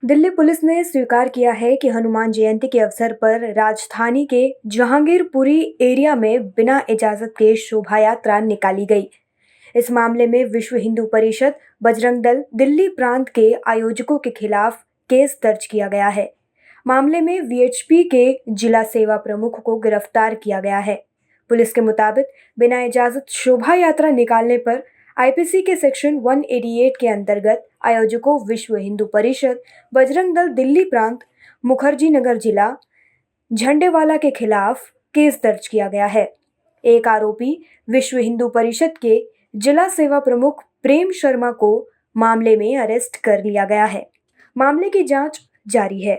Delhi police ने स्वीकार किया है कि हनुमान जयंती के अवसर पर राजधानी के जहांगीरपुरी एरिया में बिना इजाजत के शोभा यात्रा निकाली गई। इस मामले में विश्व हिंदू परिषद, बजरंग दल, दिल्ली प्रांत के आयोजकों के खिलाफ केस दर्ज किया गया है। मामले में वीएचपी के जिला सेवा प्रमुख को गिरफ्तार किया गया है। पुलिस के मुताबिक बिना इजाजत शोभा यात्रा निकालने पर आईपीसी के सेक्शन 188 के अंतर्गत आयोजकों विश्व हिंदू परिषद, बजरंग दल दिल्ली प्रांत, मुखर्जी नगर जिला, झंडेवाला के खिलाफ केस दर्ज किया गया है। एक आरोपी विश्व हिंदू परिषद के जिला सेवा प्रमुख प्रेम शर्मा को मामले में अरेस्ट कर लिया गया है। मामले की जांच जारी है।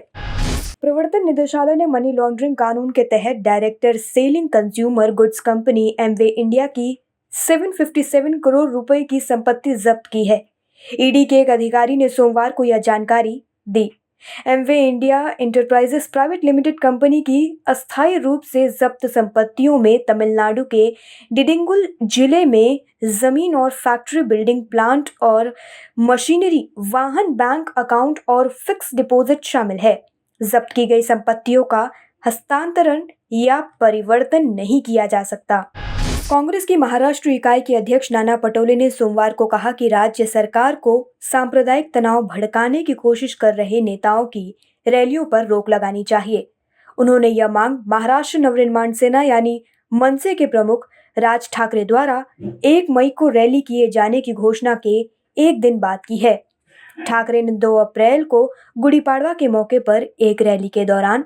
प्रवर्तन निदेशालय ने मनी लॉन्ड्रिंग कानून के तहत director selling consumer goods company Amway India की 757 करोड़ रुपए की संपत्ति जब्त की है। ईडी के एक अधिकारी ने सोमवार को यह जानकारी दी। Amway India Enterprises Private Limited company की अस्थायी रूप से जब्त संपत्तियों में तमिलनाडु के डिडिंगुल जिले में जमीन और फैक्ट्री, बिल्डिंग, प्लांट और मशीनरी, वाहन, बैंक अकाउंट और फिक्स डिपॉजिट शामिल है। जब्त की गई संपत्तियों का हस्तांतरण या परिवर्तन नहीं किया जा सकता। कांग्रेस की महाराष्ट्र इकाई के अध्यक्ष नाना पटोले ने सोमवार को कहा कि राज्य सरकार को सांप्रदायिक तनाव भड़काने की कोशिश कर रहे नेताओं की रैलियों पर रोक लगानी चाहिए। उन्होंने यह मांग महाराष्ट्र नवनिर्माण सेना यानी मनसे के प्रमुख राज ठाकरे द्वारा 1 मई को रैली किए जाने की घोषणा के एक दिन बाद की है। ठाकरे ने 2 अप्रैल को गुड़ी पाड़वा के मौके पर एक रैली के दौरान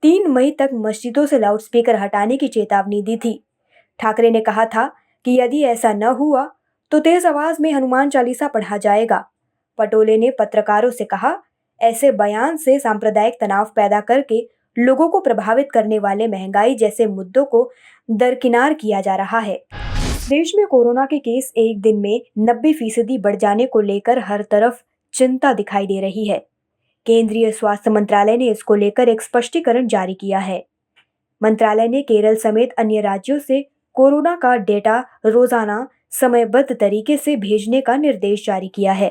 3 मई तक मस्जिदों से लाउडस्पीकर हटाने की चेतावनी दी थी। ठाकरे ने कहा था कि यदि ऐसा न हुआ तो तेज आवाज में हनुमान चालीसा पढ़ा जाएगा। पटोले ने पत्रकारों से कहा, ऐसे बयान से सांप्रदायिक तनाव पैदा करके लोगों को प्रभावित करने वाले महंगाई जैसे मुद्दों को दरकिनार किया जा रहा है। देश में कोरोना के केस एक दिन में 90% बढ़ जाने को लेकर हर तरफ चिंता दिखाई दे रही है। केंद्रीय स्वास्थ्य मंत्रालय ने इसको लेकर एक स्पष्टीकरण जारी किया है। मंत्रालय ने केरल समेत अन्य राज्यों से कोरोना का डेटा रोजाना समयबद्ध तरीके से भेजने का निर्देश जारी किया है।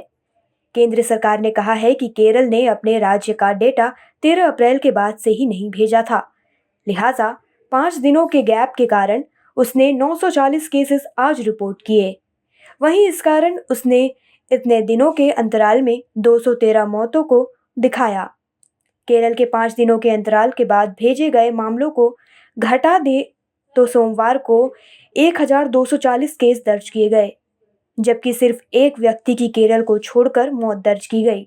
केंद्र सरकार ने कहा है कि केरल ने अपने राज्य का डेटा 13 अप्रैल के बाद से ही नहीं भेजा था, लिहाजा 5 दिनों के गैप के कारण उसने 940 केसेस आज रिपोर्ट किए। वहीं इस कारण उसने इतने दिनों के अंतराल में 213 मौतों को दिखाया। केरल के 5 दिनों के अंतराल के बाद भेजे गए मामलों को घटा दे तो सोमवार को 1240 केस दर्ज किए गए, जबकि सिर्फ एक व्यक्ति की केरल को छोड़कर मौत दर्ज की गई।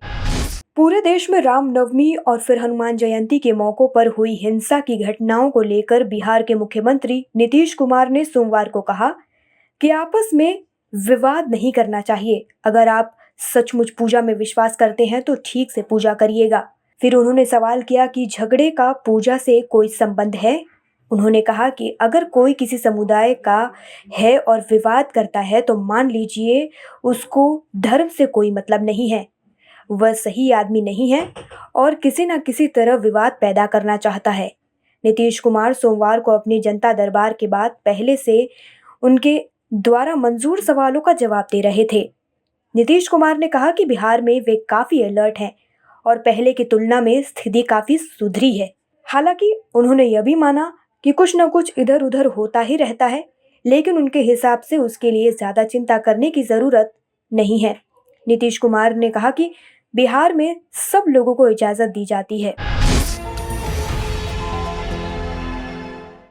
पूरे देश में रामनवमी और फिर हनुमान जयंती के मौकों पर हुई हिंसा की घटनाओं को लेकर बिहार के मुख्यमंत्री नीतीश कुमार ने सोमवार को कहा कि आपस में विवाद नहीं करना चाहिए। अगर आप सचमुच पूजा में विश्वास करते हैं तो ठीक से पूजा करिएगा। फिर उन्होंने सवाल किया कि झगड़े का पूजा से कोई संबंध है। उन्होंने कहा कि अगर कोई किसी समुदाय का है और विवाद करता है तो मान लीजिए उसको धर्म से कोई मतलब नहीं है, वह सही आदमी नहीं है और किसी न किसी तरह विवाद पैदा करना चाहता है। नीतीश कुमार सोमवार को अपनी जनता दरबार के बाद पहले से उनके द्वारा मंजूर सवालों का जवाब दे रहे थे। नीतीश कुमार ने कहा कि बिहार में वे काफी अलर्ट हैं और पहले की तुलना में स्थिति काफी सुधरी है। हालांकि उन्होंने यह भी माना कि कुछ न कुछ इधर उधर होता ही रहता है, लेकिन उनके हिसाब से उसके लिए ज्यादा चिंता करने की जरूरत नहीं है। नीतीश कुमार ने कहा कि बिहार में सब लोगों को इजाजत दी जाती है।